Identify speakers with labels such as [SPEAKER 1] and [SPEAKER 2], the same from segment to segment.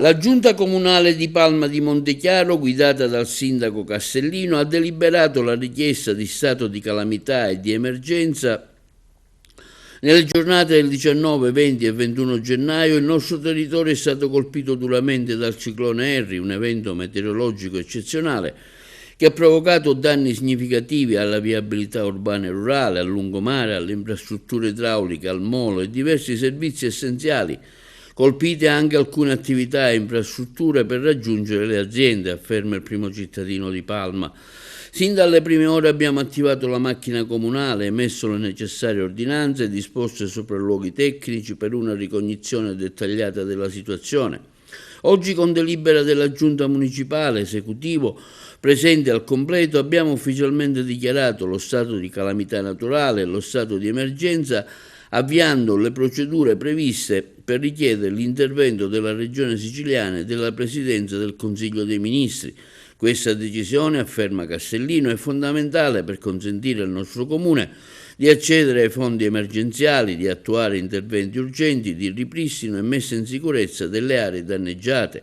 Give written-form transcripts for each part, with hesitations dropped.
[SPEAKER 1] La giunta comunale di Palma di Montechiaro, guidata dal sindaco Castellino, ha deliberato la richiesta di stato di calamità e di emergenza. Nelle giornate del 19, 20 e 21 gennaio il nostro territorio è stato colpito duramente dal ciclone Harry, un evento meteorologico eccezionale che ha provocato danni significativi alla viabilità urbana e rurale, al lungomare, alle infrastrutture idrauliche, al molo e diversi servizi essenziali. Colpite anche alcune attività e infrastrutture per raggiungere le aziende, afferma il primo cittadino di Palma. Sin dalle prime ore abbiamo attivato la macchina comunale, emesso le necessarie ordinanze e disposto i sopralluoghi tecnici per una ricognizione dettagliata della situazione. Oggi, con delibera della Giunta Municipale Esecutivo presente al completo, abbiamo ufficialmente dichiarato lo stato di calamità naturale e lo stato di emergenza, avviando le procedure previste per richiedere l'intervento della Regione Siciliana e della Presidenza del Consiglio dei Ministri. Questa decisione, afferma Castellino, è fondamentale per consentire al nostro Comune di accedere ai fondi emergenziali, di attuare interventi urgenti di ripristino e messa in sicurezza delle aree danneggiate,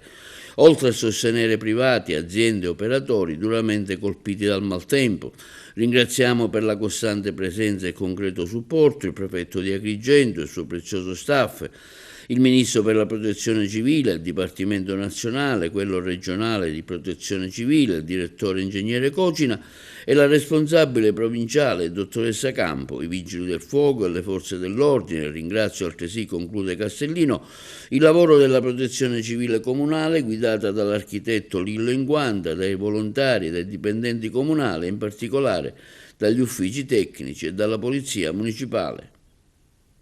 [SPEAKER 1] oltre a sostenere privati, aziende e operatori duramente colpiti dal maltempo. Ringraziamo per la costante presenza e concreto supporto il prefetto di Agrigento e il suo prezioso staff, il Ministro per la Protezione Civile, il Dipartimento Nazionale, quello regionale di Protezione Civile, il Direttore Ingegnere Cocina e la responsabile provinciale, dottoressa Campo, i Vigili del Fuoco e le Forze dell'Ordine. Ringrazio altresì, conclude Castellino, il lavoro della Protezione Civile Comunale, guidata dall'architetto Lillo Inguanda, dai volontari e dai dipendenti comunali, in particolare dagli uffici tecnici e dalla Polizia Municipale.